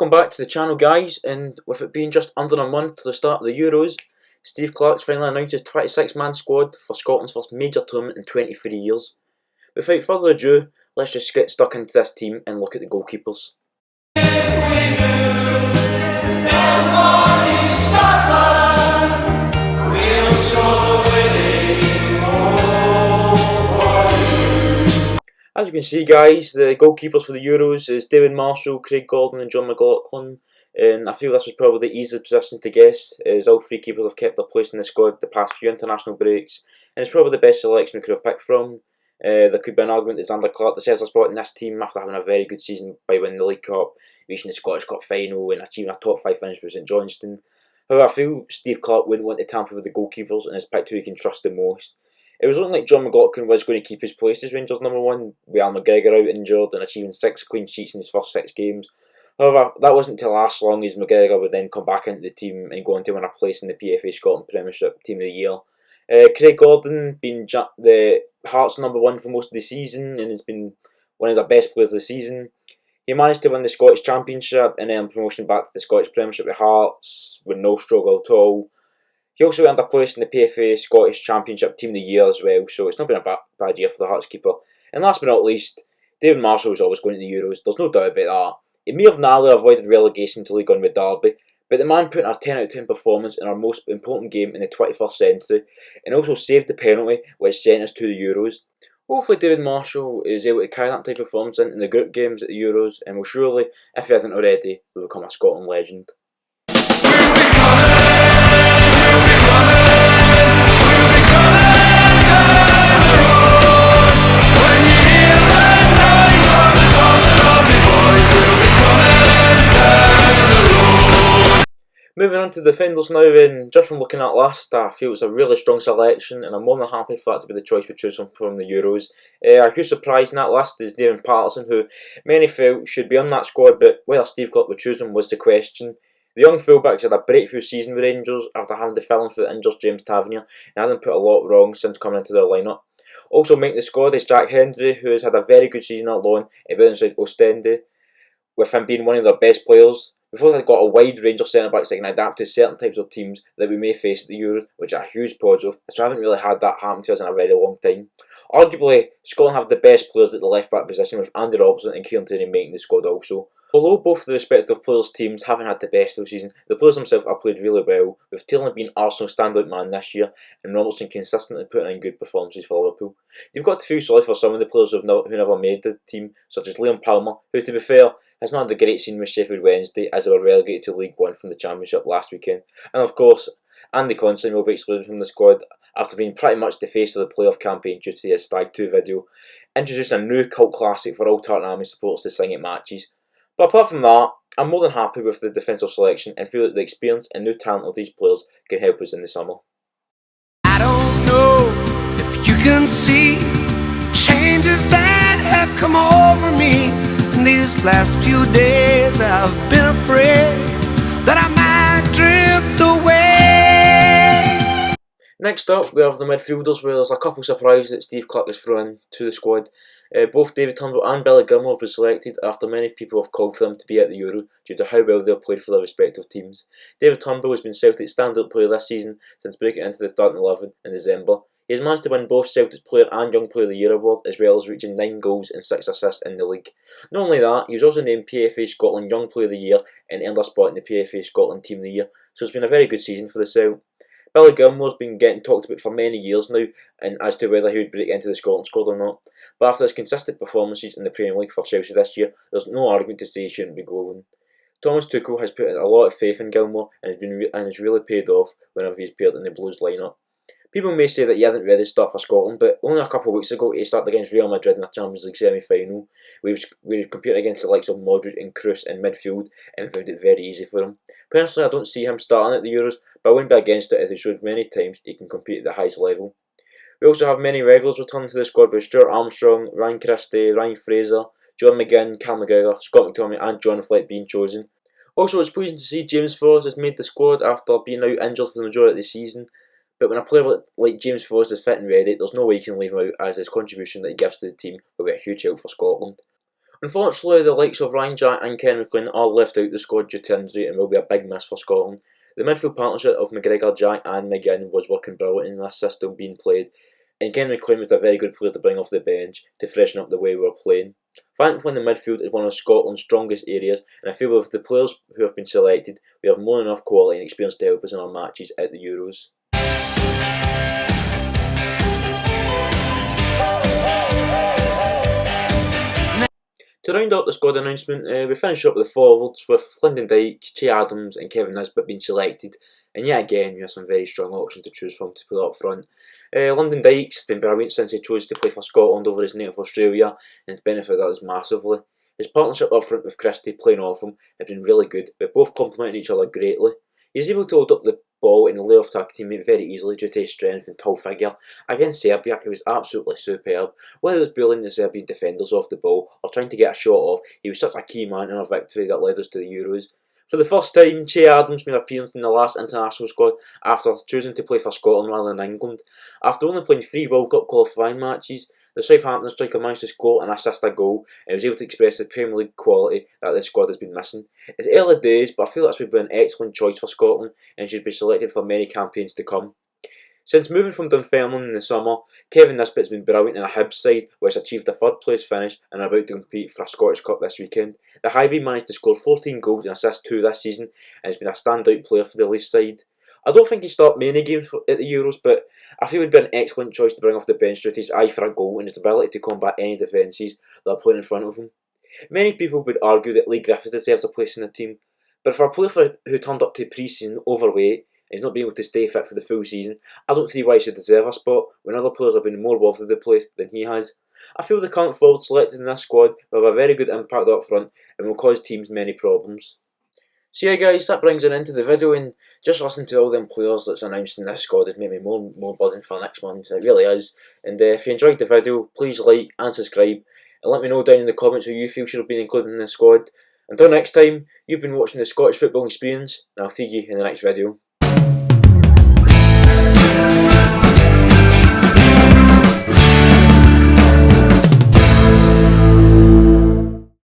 Welcome back to the channel, guys, and with it being just under a month to the start of the Euros, Steve Clarke's finally announced his 26-man squad for Scotland's first major tournament in 23 years. Without further ado, let's just get stuck into this team and look at the goalkeepers. As you can see, guys, the goalkeepers for the Euros is David Marshall, Craig Gordon and John McLaughlin, and I feel this was probably the easiest position to guess, as all three keepers have kept their place in the squad the past few international breaks, and it's probably the best selection we could have picked from. There could be an argument that Zander Clark deserves a spot in this team after having a very good season by winning the League Cup, reaching the Scottish Cup final and achieving a top 5 finish with St Johnstone. However, I feel Steve Clarke wouldn't want to tamper with the goalkeepers and has picked who he can trust the most. It was looking like John McLaughlin was going to keep his place as Rangers number 1, with Al McGregor out injured and achieving 6 clean sheets in his first 6 games. However, that wasn't to last long, as McGregor would then come back into the team and go on to win a place in the PFA Scotland Premiership Team of the Year. Craig Gordon, being the Hearts number 1 for most of the season and has been one of the best players of the season. He managed to win the Scottish Championship and then promotion back to the Scottish Premiership with Hearts with no struggle at all. He also earned a place in the PFA Scottish Championship Team of the Year as well, so it's not been a bad year for the Hearts keeper. And last but not least, David Marshall is always going to the Euros, there's no doubt about that. He may have narrowly avoided relegation to League One with Derby, but the man put in a 10 out of 10 performance in our most important game in the 21st century, and also saved the penalty which sent us to the Euros. Hopefully David Marshall is able to carry that type of performance in the group games at the Euros, and will surely, if he hasn't already, will become a Scotland legend. Moving on to the defenders now, and just from looking at list, I feel it's a really strong selection, and I'm more than happy for that to be the choice we choose from the Euros. A huge surprise in that list is Gilmour and Patterson, who many felt should be on that squad, but whether Steve Clarke would choose him was the question. The young fullbacks had a breakthrough season with Rangers after having to fill in for the injured James Tavernier, and hadn't put a lot wrong since coming into their lineup. Also making the squad is Jack Hendry, who has had a very good season at loan at inside Ostende, with him being one of their best players. We've also got a wide range of centre-backs that can adapt to certain types of teams that we may face at the Euros, which are a huge positive, as we haven't really had that happen to us in a very long time. Arguably, Scotland have the best players at the left-back position, with Andy Robertson and Kieran Tierney making the squad also. Although both of the respective players' teams haven't had the best of the season, the players themselves have played really well, with Tierney being Arsenal's standout man this year, and Robertson consistently putting in good performances for Liverpool. You've got to feel sorry for some of the players who never made the team, such as Liam Palmer, who, to be fair, has not had a great season with Sheffield Wednesday, as they were relegated to League One from the Championship last weekend. And of course, Andy Considine will be excluded from the squad after being pretty much the face of the playoff campaign due to his Stag 2 video, introducing a new cult classic for all Tartan Army supporters to sing at matches. But apart from that, I'm more than happy with the defensive selection and feel that the experience and new talent of these players can help us in the summer. I don't know if you can see changes that have come over me. In these last few days I've been afraid that I might drift away. Next up, we have the midfielders, where there's a couple of surprises that Steve Clarke has thrown to the squad. Both David Turnbull and Gilmour have been selected after many people have called for them to be at the Euro due to how well they've played for their respective teams. David Turnbull has been Celtic's standout player this season since breaking into the starting 11 in December. He has managed to win both Celtic's Player and Young Player of the Year award, as well as reaching 9 goals and 6 assists in the league. Not only that, he was also named PFA Scotland Young Player of the Year and earned a spot in the PFA Scotland Team of the Year, so it's been a very good season for the Celt. Gilmour has been getting talked about for many years now, and as to whether he would break into the Scotland squad or not. But after his consistent performances in the Premier League for Chelsea this year, there's no argument to say he shouldn't be going. Thomas Tuchel has put a lot of faith in Gilmour and has really paid off whenever he's appeared in the Blues lineup. People may say that he hasn't ready to start for Scotland, but only a couple of weeks ago he started against Real Madrid in a Champions League semi-final. We were competing against the likes of Modric and Kroos in midfield and found it very easy for him. Personally, I don't see him starting at the Euros, but I wouldn't be against it as he showed many times he can compete at the highest level. We also have many regulars returning to the squad, with Stuart Armstrong, Ryan Christie, Ryan Fraser, John McGinn, Cal McGregor, Scott McTominay and John Fleck being chosen. Also, it's pleasing to see James Forrest has made the squad after being out injured for the majority of the season. But when a player like James Forrest is fit and ready, there's no way you can leave him out, as his contribution that he gives to the team will be a huge help for Scotland. Unfortunately, the likes of Ryan Jack and Ken McLean are left out of the squad due to injury and will be a big miss for Scotland. The midfield partnership of McGregor, Jack and McGinn was working brilliant in this system being played, and Ken McLean was a very good player to bring off the bench to freshen up the way we were playing. Thankfully, the midfield is one of Scotland's strongest areas, and I feel with the players who have been selected, we have more than enough quality and experience to help us in our matches at the Euros. To round up the squad announcement, we finish up with the forwards with Lyndon Dykes, Che Adams and Kevin Nisbet being selected, and yet again we have some very strong options to choose from to put up front. Lyndon Dykes has been brilliant since he chose to play for Scotland over his native Australia, and has benefited us massively. His partnership up front with Christie playing off him has been really good, with both complementing each other greatly. He's able to hold up the ball and lay off to a teammate very easily due to his strength and tall figure. Against Serbia, he was absolutely superb. Whether it was bullying the Serbian defenders off the ball or trying to get a shot off, he was such a key man in our victory that led us to the Euros. For the first time, Che Adams made an appearance in the last international squad after choosing to play for Scotland rather than England. After only playing 3 World Cup qualifying matches, the Southampton striker managed to score and assist a goal and was able to express the Premier League quality that the squad has been missing. It's early days, but I feel that's been an excellent choice for Scotland and should be selected for many campaigns to come. Since moving from Dunfermline in the summer, Kevin Nisbet has been brilliant in a Hibs side which achieved a 3rd place finish and are about to compete for a Scottish Cup this weekend. The Highbury managed to score 14 goals and assist 2 this season and has been a standout player for the Leaf side. I don't think he started many games at the Euros, but I feel he would be an excellent choice to bring off the bench due to his eye for a goal and his ability to combat any defences that are playing in front of him. Many people would argue that Lee Griffiths deserves a place in the team, but for a player who turned up to pre-season overweight and is not being able to stay fit for the full season, I don't see why he should deserve a spot when other players have been more worthy of the place than he has. I feel the current forward selected in this squad will have a very good impact up front and will cause teams many problems. So yeah guys, that brings an end to the video, and just listening to all them players that's announced in this squad has made me more buzzing for next month. It really is. And if you enjoyed the video, please like and subscribe and let me know down in the comments who you feel should have been included in the squad. Until next time, you've been watching the Scottish Football Experience and I'll see you in the next video.